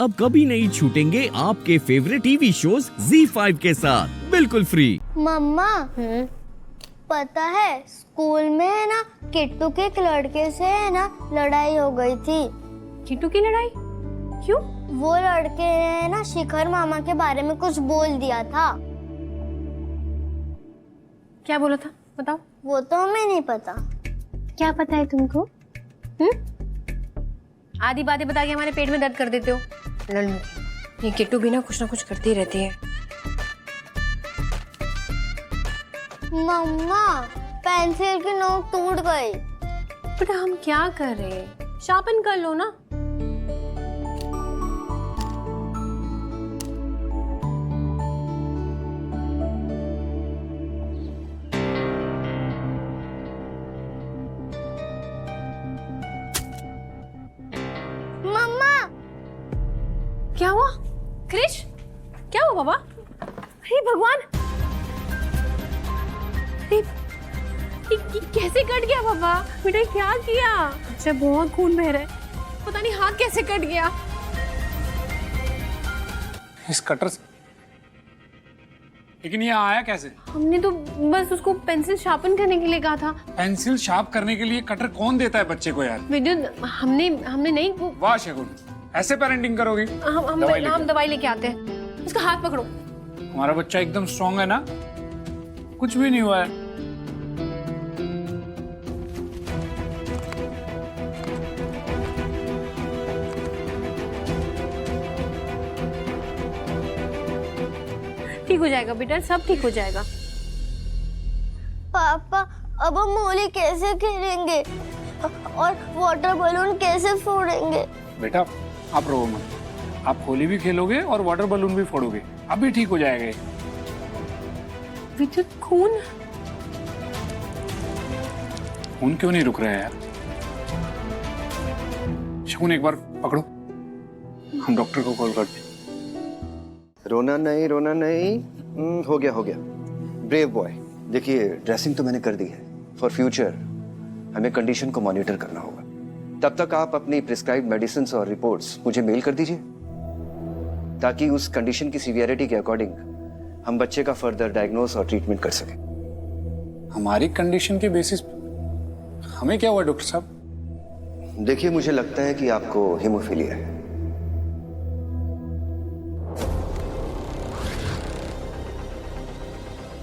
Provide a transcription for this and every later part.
अब कभी नहीं छूटेंगे आपके फेवरेट टीवी शोज ZEE5 के साथ बिल्कुल फ्री। मम्मा पता है स्कूल में है ना किट्टू के एक लड़के से है ना लड़ाई हो गई थी। किट्टू की लड़ाई? क्यों? वो लड़के ने ना शिखर मामा के बारे में कुछ बोल दिया था। क्या बोला था बताओ। वो तो हमें नहीं पता। क्या पता है तुमको? आधी बातें बता के हमारे पेट में दर्द कर देते हो। लल्लू, ये किट्टू भी ना कुछ करती रहती है। मम्मा पेंसिल की नोक टूट गई। बेटा हम क्या कर रहे हैं? शार्पन कर लो ना। मम्मा क्या हुआ? क्रिश क्या हुआ बाबा? अरे भगवान, ये कैसे कट गया बाबा? बेटा क्या किया? अच्छा बहुत खून बह रहा है, पता नहीं हाथ कैसे कट गया। इस कटर से? लेकिन ये आया कैसे? हमने तो बस उसको पेंसिल शार्पन करने के लिए कहा था। पेंसिल शार्प करने के लिए कटर कौन देता है बच्चे को यार? विद्युत हमने नहीं वो वाह शगुन, ऐसे पेरेंटिंग करोगी? हम दवाई लेके आते हैं। उसका हाथ पकड़ो। हमारा बच्चा एकदम स्ट्रांग है ना, कुछ भी नहीं हुआ है। ठीक हो जाएगा बेटा, सब ठीक हो जाएगा। पापा अब हम होली कैसे खेलेंगे और वाटर बलून कैसे फोड़ेंगे? बेटा आप रो मत, आप होली भी खेलोगे और वाटर बलून भी फोड़ोगे, अभी ठीक हो जाएगा। विद्युत खून क्यों नहीं रुक रहा है यार? शगुन एक बार पकड़ो, हम डॉक्टर को कॉल करते हैं। रोना नहीं। हो गया ब्रेव बॉय। देखिए ड्रेसिंग तो मैंने कर दी है। फॉर फ्यूचर हमें कंडीशन को मॉनिटर करना होगा। तब तक आप अपनी प्रिस्क्राइब्ड मेडिसिन और रिपोर्ट्स मुझे मेल कर दीजिए, ताकि उस कंडीशन की सीवियरिटी के अकॉर्डिंग हम बच्चे का फर्दर डायग्नोस और ट्रीटमेंट कर सकें। हमारी कंडीशन के बेसिस हमें क्या हुआ डॉक्टर साहब? देखिए मुझे लगता है कि आपको हीमोफीलिया है।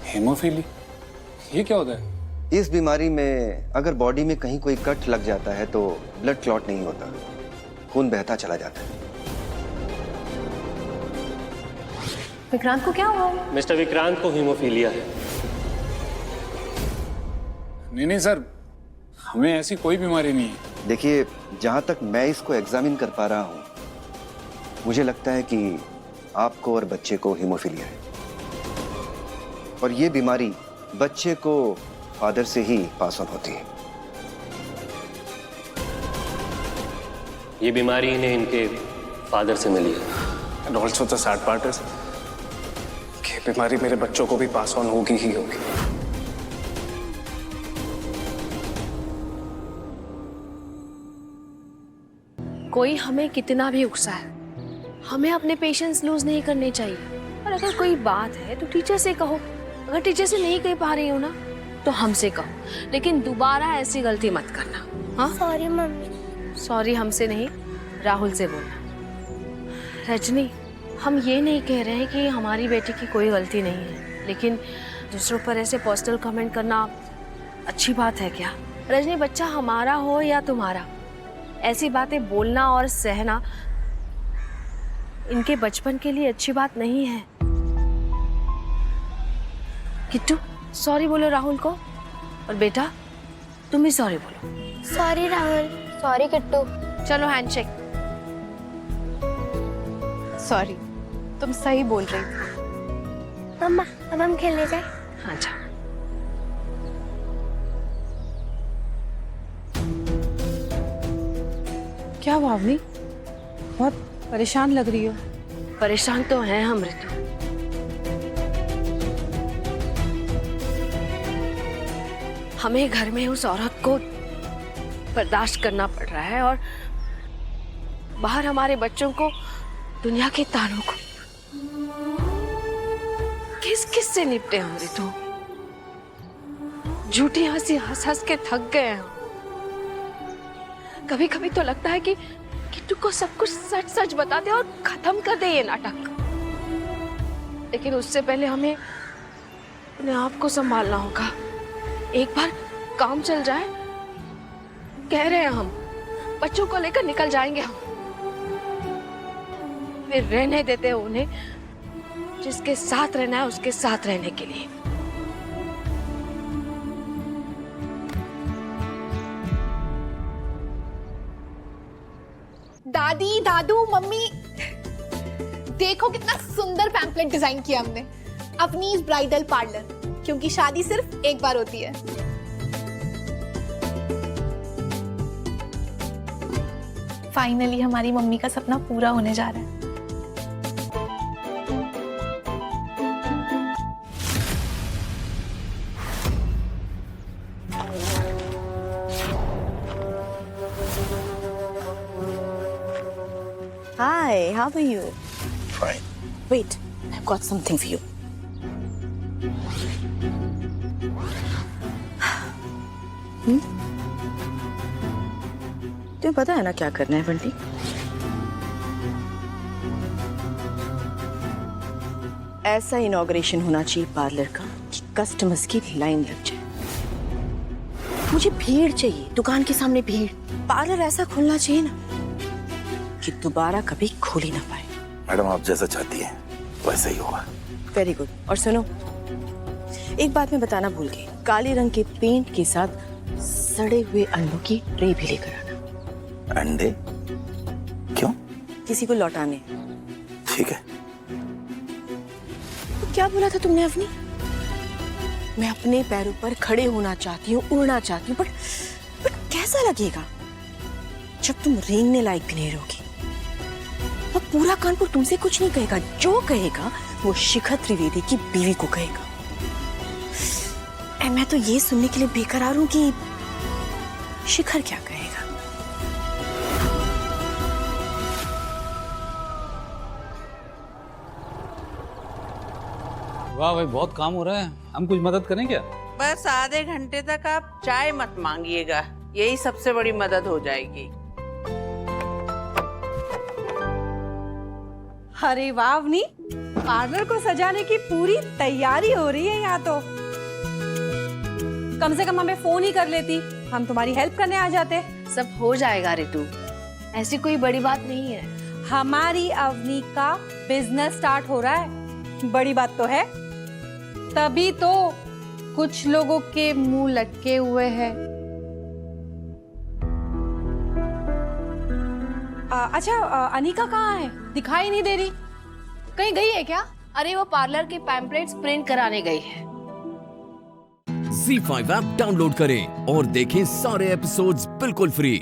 हेमोफीली ये क्या होता है? इस बीमारी में अगर बॉडी में कहीं कोई कट लग जाता है तो ब्लड क्लॉट नहीं होता, खून बहता चला जाता है। विक्रांत को क्या हुआ? मिस्टर विक्रांत को हीमोफीलिया है। नहीं सर, हमें ऐसी कोई बीमारी नहीं है। देखिए जहां तक मैं इसको एग्जामिन कर पा रहा हूं, मुझे लगता है कि आपको और बच्चे को हीमोफीलिया है, और ये बीमारी बच्चे को फादर से ही पास ऑन होती है। ये बीमारी इन्हें इनके फादर से मिली है। And also the sad part is कि बीमारी मेरे बच्चों को भी पास ऑन होगी ही होगी। कोई हमें कितना भी उकसाए, हमें अपने पेशेंस लूज नहीं करने चाहिए। और अगर कोई बात है तो टीचर से कहो, अगर टीचर से नहीं कह पा रही हो ना तो हमसे कहो, लेकिन दोबारा ऐसी गलती मत करना। हाँ सॉरी मम्मी। सॉरी हमसे नहीं, राहुल से बोलना। रजनी, हम ये नहीं कह रहे हैं कि हमारी बेटी की कोई गलती नहीं है, लेकिन दूसरों पर ऐसे पर्सनल कमेंट करना अच्छी बात है क्या? रजनी, बच्चा हमारा हो या तुम्हारा, ऐसी बातें बोलना और सहना इनके बचपन के लिए अच्छी बात नहीं है। किट्टू सॉरी बोलो राहुल को, और बेटा तुम भी सॉरी बोलो। सॉरी राहुल। सॉरी किट्टू। चलो हैंडशेक। सॉरी, तुम सही बोल रही थी। मम्मा अब हम खेलने जाए? हाँ जा। क्या भावनी, बहुत परेशान लग रही हो। परेशान तो हैं हम ऋतु, हमें घर में उस औरत को बर्दाश्त करना पड़ रहा है और बाहर हमारे बच्चों को दुनिया के तारों को किस किस से निपटे हम रितु? झूठी हंसी हंस हंस के थक गए हैं। कभी कभी तो लगता है कि किट्टू को सब कुछ सच सच बता दे और खत्म कर दे ये नाटक। लेकिन उससे पहले हमें अपने आप को संभालना होगा। एक बार काम चल जाए, कह रहे हैं हम बच्चों को लेकर निकल जाएंगे हम, फिर रहने देते हैं उन्हें जिसके साथ रहना है उसके साथ रहने के लिए। दादी, दादू, मम्मी, देखो कितना सुंदर पैम्पलेट डिजाइन किया हमने। अवनी's ब्राइडल पार्लर, क्योंकि शादी सिर्फ एक बार होती है। फाइनली हमारी मम्मी का सपना पूरा होने जा रहा है। Hi, how are you? Fine. Wait, I've got something for you. तुम्हें पता है ना क्या करना है बंटी? ऐसा इनॉग्रेशन होना चाहिए पार्लर का कि कस्टमर्स की लाइन लग जाए। मुझे भीड़ चाहिए, दुकान के सामने भीड़। पार्लर ऐसा खुलना चाहिए ना कि दोबारा कभी खोल ही ना पाए। मैडम आप जैसा चाहती हैं वैसा ही होगा। Very good. और सुनो, एक बात मैं बताना भूल गई, काले रंग के पेंट के साथ सड़े हुए अंडों की ट्रे भी लेकर आना। अंडे? क्यों? किसी को लौटाने। ठीक है। तो क्या बोला था तुमने अवनी? मैं अपने पैरों पर खड़े होना चाहती हूँ, उड़ना चाहती हूँ, बट कैसा लगेगा जब तुम रेंगने लायक भी नहीं रहोगी? अब पूरा कानपुर तुमसे कुछ नहीं कहेगा, जो कहेगा वो शिखर त्रिवेदी की बीवी को कहेगा। मैं तो ये सुनने के लिए बेकरार हूं कि शिखर क्या कहेगा। वाह भाई, बहुत काम हो रहा है। हम कुछ मदद करें क्या? बस आधे घंटे तक आप चाय मत मांगिएगा, यही सबसे बड़ी मदद हो जाएगी। अरे वाह अवनी, पार्लर को सजाने की पूरी तैयारी हो रही है यहाँ तो। कम से कम हमें फोन ही कर लेती, हम तुम्हारी हेल्प करने आ जाते। सब हो जाएगा रितु, ऐसी कोई बड़ी बात नहीं है। हमारी अवनी का बिजनेस स्टार्ट हो रहा है, बड़ी बात तो है। तभी तो कुछ लोगों के मुंह लटके हुए हैं। अच्छा, अनिका कहाँ है? दिखाई नहीं दे रही, कहीं गई है क्या? अरे वो पार्लर के पैम्पलेट्स प्रिंट कराने गई है। Z5 ऐप डाउनलोड करें और देखें सारे एपिसोड्स बिल्कुल फ्री।